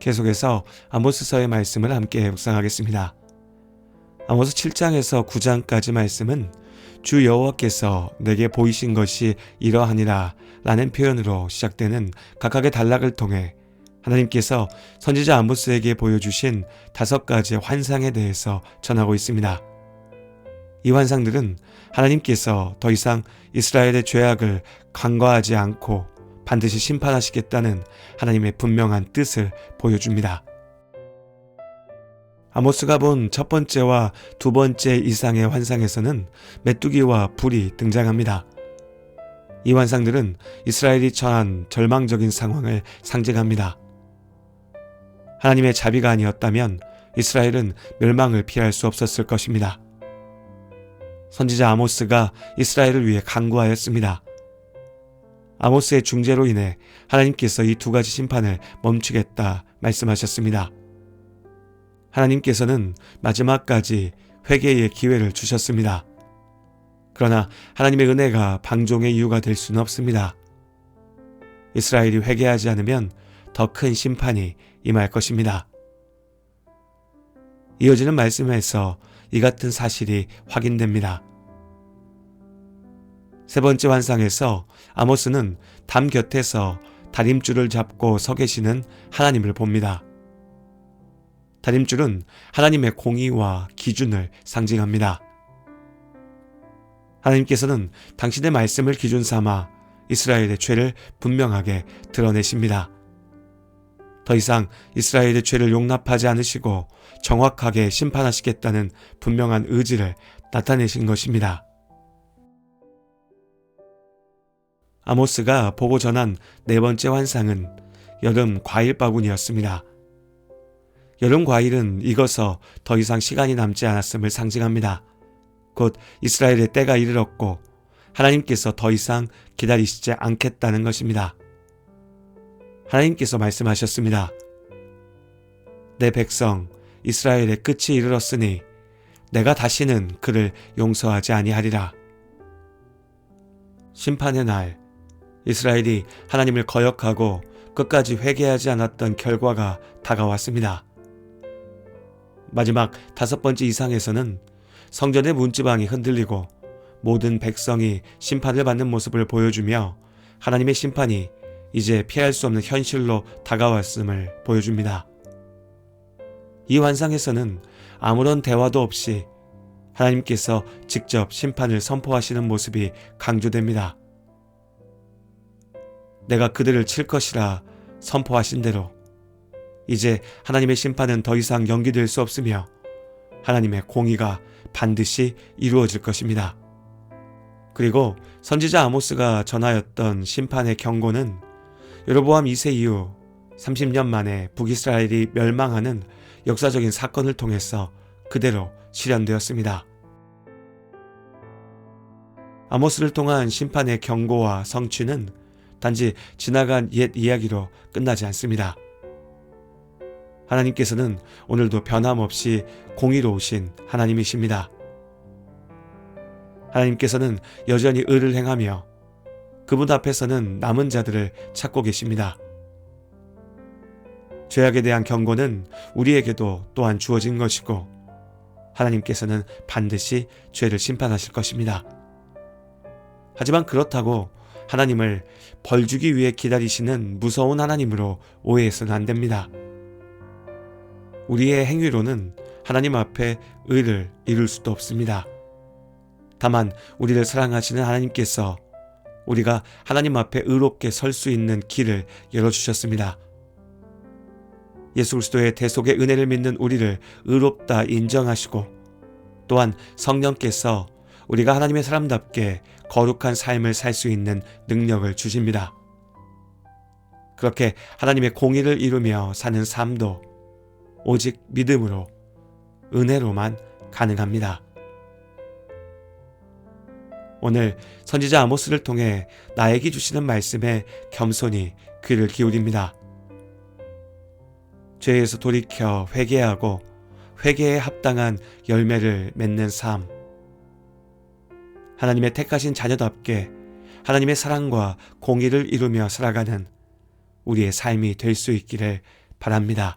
계속해서 아모스서의 말씀을 함께 묵상하겠습니다. 아모스 7장에서 9장까지 말씀은 주 여호와께서 내게 보이신 것이 이러하니라 라는 표현으로 시작되는 각각의 단락을 통해 하나님께서 선지자 아모스에게 보여주신 5가지의 환상에 대해서 전하고 있습니다. 이 환상들은 하나님께서 더 이상 이스라엘의 죄악을 간과하지 않고 반드시 심판하시겠다는 하나님의 분명한 뜻을 보여줍니다. 아모스가 본 첫 번째와 두 번째 이상의 환상에서는 메뚜기와 불이 등장합니다. 이 환상들은 이스라엘이 처한 절망적인 상황을 상징합니다. 하나님의 자비가 아니었다면 이스라엘은 멸망을 피할 수 없었을 것입니다. 선지자 아모스가 이스라엘을 위해 간구하였습니다. 아모스의 중재로 인해 하나님께서 이 2가지 심판을 멈추겠다 말씀하셨습니다. 하나님께서는 마지막까지 회개의 기회를 주셨습니다. 그러나 하나님의 은혜가 방종의 이유가 될 수는 없습니다. 이스라엘이 회개하지 않으면 더 큰 심판이 임할 것입니다. 이어지는 말씀에서 이 같은 사실이 확인됩니다. 세 번째 환상에서 아모스는 담 곁에서 다림줄을 잡고 서 계시는 하나님을 봅니다. 다림줄은 하나님의 공의와 기준을 상징합니다. 하나님께서는 당신의 말씀을 기준 삼아 이스라엘의 죄를 분명하게 드러내십니다. 더 이상 이스라엘의 죄를 용납하지 않으시고 정확하게 심판하시겠다는 분명한 의지를 나타내신 것입니다. 아모스가 보고 전한 4번째 환상은 여름 과일 바구니였습니다. 여름 과일은 익어서 더 이상 시간이 남지 않았음을 상징합니다. 곧 이스라엘의 때가 이르렀고 하나님께서 더 이상 기다리시지 않겠다는 것입니다. 하나님께서 말씀하셨습니다. 내 백성 이스라엘의 끝이 이르렀으니 내가 다시는 그를 용서하지 아니하리라. 심판의 날 이스라엘이 하나님을 거역하고 끝까지 회개하지 않았던 결과가 다가왔습니다. 마지막 5번째 이상에서는 성전의 문지방이 흔들리고 모든 백성이 심판을 받는 모습을 보여주며 하나님의 심판이 이제 피할 수 없는 현실로 다가왔음을 보여줍니다. 이 환상에서는 아무런 대화도 없이 하나님께서 직접 심판을 선포하시는 모습이 강조됩니다. 내가 그들을 칠 것이라 선포하신 대로 이제 하나님의 심판은 더 이상 연기될 수 없으며 하나님의 공의가 반드시 이루어질 것입니다. 그리고 선지자 아모스가 전하였던 심판의 경고는 여로보암 2세 이후 30년 만에 북이스라엘이 멸망하는 역사적인 사건을 통해서 그대로 실현되었습니다. 아모스를 통한 심판의 경고와 성취는 단지 지나간 옛 이야기로 끝나지 않습니다. 하나님께서는 오늘도 변함없이 공의로우신 하나님이십니다. 하나님께서는 여전히 의를 행하며 그분 앞에서는 남은 자들을 찾고 계십니다. 죄악에 대한 경고는 우리에게도 또한 주어진 것이고 하나님께서는 반드시 죄를 심판하실 것입니다. 하지만 그렇다고 하나님을 벌 주기 위해 기다리시는 무서운 하나님으로 오해해서는 안 됩니다. 우리의 행위로는 하나님 앞에 의를 이룰 수도 없습니다. 다만 우리를 사랑하시는 하나님께서 우리가 하나님 앞에 의롭게 설 수 있는 길을 열어주셨습니다. 예수 그리스도의 대속의 은혜를 믿는 우리를 의롭다 인정하시고 또한 성령께서 우리가 하나님의 사람답게 거룩한 삶을 살 수 있는 능력을 주십니다. 그렇게 하나님의 공의를 이루며 사는 삶도 오직 믿음으로 은혜로만 가능합니다. 오늘 선지자 아모스를 통해 나에게 주시는 말씀에 겸손히 귀를 기울입니다. 죄에서 돌이켜 회개하고 회개에 합당한 열매를 맺는 삶, 하나님의 택하신 자녀답게 하나님의 사랑과 공의를 이루며 살아가는 우리의 삶이 될 수 있기를 바랍니다.